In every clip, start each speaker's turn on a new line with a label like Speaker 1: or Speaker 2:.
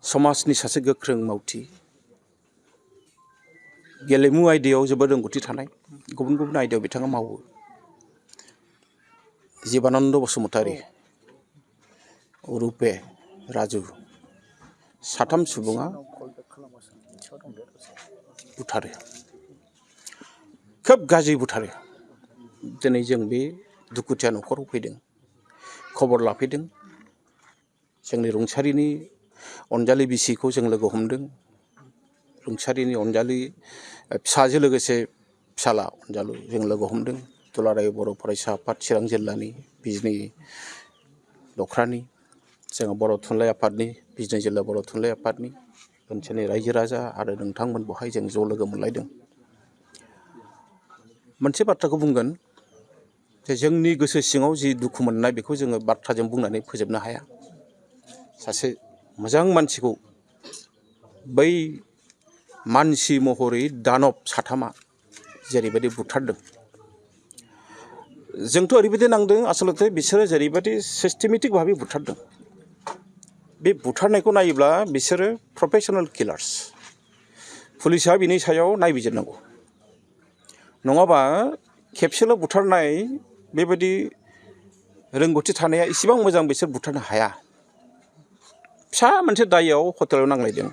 Speaker 1: समाजनि सासे गोख्रों मावथि गेलेमु आयदायाव जोबोद रोंगौथि थानाय गुबुन गुबुन आयदायाव बिथाङा मावो जीबानन्द बसुमतारी रुपे राजु साथाम सुबुङा बुथारो खोब गाज्रि बुथारो दिनै जों बे दुखुथिया न'खराव फैदों खबर लाफैदों जोंनि रुंसारिनि अनजालि बिसिखौ जों लोगो हमदों रुंसारिनि अनजालि फिसाजो लोगोसे फिसाला अनजालु जों लोगो हमदों दुलाराय बर' फरायसा आफाद चिरां जिल्लानि बिजनी दख्रानि जों बर' थुनलाइ आफादनि बिजनी जिल्ला बर' थुनलाइ आफादनि ओनसोलनि रायजो राजा आरो नोंथांमोन बहाय जों ज' लोगो मोनलायदों मोनसे बाथ्राखौ बुंगोन जे जोंनि गोसो सिङाव जि दुखु मोननाय बेखौ जोङो बाथ्राजों बुंनानै फोजोबनो हाया सासे मोजां मानसिखौ बै मानसि महरै दानब साथामा जेरैबायदि बुथारदों जोंथ' ओरैबायदि नांदों आसलते बिसोरो जेरैबायदि सिस्टेमेटिक भाबै बुथारदों बे बुथारनायखौ नायोब्ला बिसोरो प्रफेशनेल किलार्स पुलिसा बिनि सायाव नायबिजिरनांगौ नङाबा खेबसेल' बुथारनाय बेबायदि रोंगौथि थानाया इसेबां मोजां बिसोर बुथारनो हाया फिसा मोनसे दायाव हटेलाव नांलायदों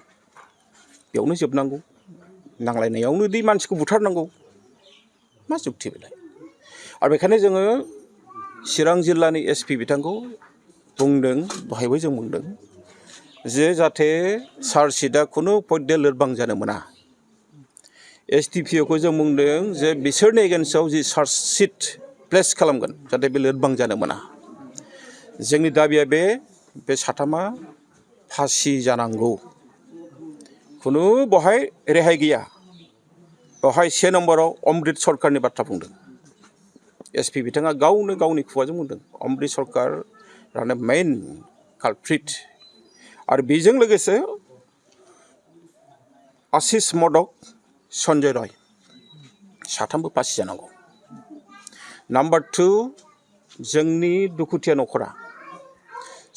Speaker 1: बेयावनो जोबनांगौ नांलायनायावनो दि मानसिखौ बुथारनांगौ मा जुक्ति बेलाय आरो बेखायनो जोङो चिरां जिल्लानि एसपि बिथांखौ बुंदों दहायबो जों बुंदों जे जाहाथे चार्जशिटआ खुनु पयदे लोरबां जानो मोना एसडिपिअखौ जों बुंदों जे बिसोरनि एगेन्स्टआव जि चार्जशिट प्लेस खालामगोन जाहाथे बे लोरबां जानो मोना जोंनि दाबिया बे साथामा फासि जानांगौ खुनु बहाय रेहाय गैया बेवहाय 1 नम्बराव अमृत सरकारनि बाथ्रा बुंदों एसपि बिथाङा गावनो गावनि खुगाजों बुंदों अमृत सरकारानो मेइन कालप्रिट आरो बेजों लोगोसे आशिष मदक सन्जय रय साथामबो फासि जानांगौ नाम्बार 2 जोंनि दुखुथिया न'खरा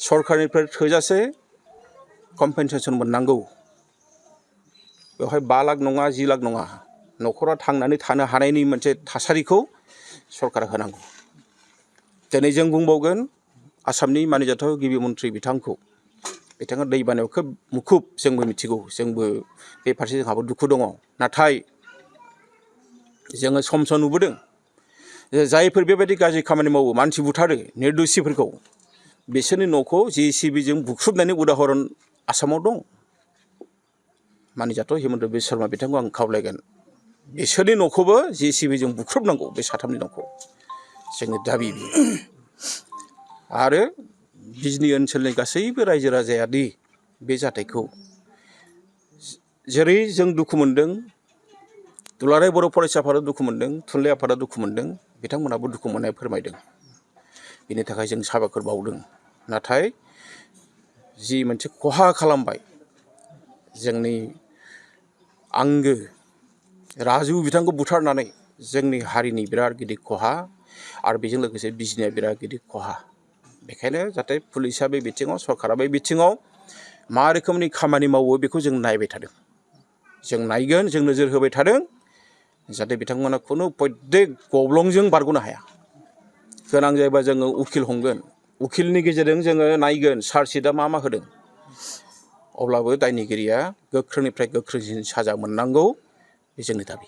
Speaker 1: सरकारनिफ्राय थोजासे कम्पेनसेसन मोननांगौ बेवहाय 5 लाख नङा 10 लाख नङा न'खरा थांनानै थानो हानायनि मोनसे थासारिखौ सरकारा होनांगौ दिनै जों बुंबावगोन आसामनि मानिजाथाव गिबि मन्थ्रि बिथाङा दैबानायाव खोब मुखुब जोंबो मिथिगौ जोंबो बे फारसे जोंहाबो दुखु दङ नाथाय जोङो सम सम नुबोदों जे जायफोर बेबायदि गाज्रि खामानि मावो मानसि बुथारो निर्दोषिफोरखौ बिसोरनि न'खौ JCBजों बुख्रुबनायनि उदाहरन आसामाव दं मानिजाथाव हिमन्त बिश्व शर्मा बिथांखौ आं खावलायगोन बिसोरनि न'खौबो JCBजों बुख्रुबनांगौ बे साथामनि न'खौ जोंनि दाबि आरो बिजनी ओनसोलनि गासैबो रायजो राजायादि बे जाथायखौ जेरै जों दुखु मोनदों दुलाराय बर' फरायसा आफादा दुखु मोनदों थुनलाइ आफादा दुखु मोनदों बिथांमोनहाबो दुखु मोननाय फोरमायदों बेनि थाखाय जों साबायखर बावदों नाथाय जि मोनसे खहा खालामबाय जोंनि आंगो राजु बिथांखौ बुथारनानै जोंनि हारिनि बिराद गिदिर खहा आरो बेजों लोगोसे बिजनीया बिराद गिदिर खहा बेखायनो जाहाथे पुलिसा बे बिथिङाव सरकारा बे बिथिङाव मा रोखोमनि खामानि मावो बेखौ जों नायबाय थादों जों नायगोन जों नोजोर होबाय थादों जाहाथे बिथांमोना खुनु पयदे गब्लंजों बारग'नो हाया गोनां जायोबा जोङो उकिल हमगोन उकिलनि गेजेरजों जोङो नायगोन चार्जशिटआ मा होदों अब्लाबो दायनिगिरिया गोख्रोंनिफ्राय गोख्रोंसिन साजा मोननांगौ बे जोंनि दाबि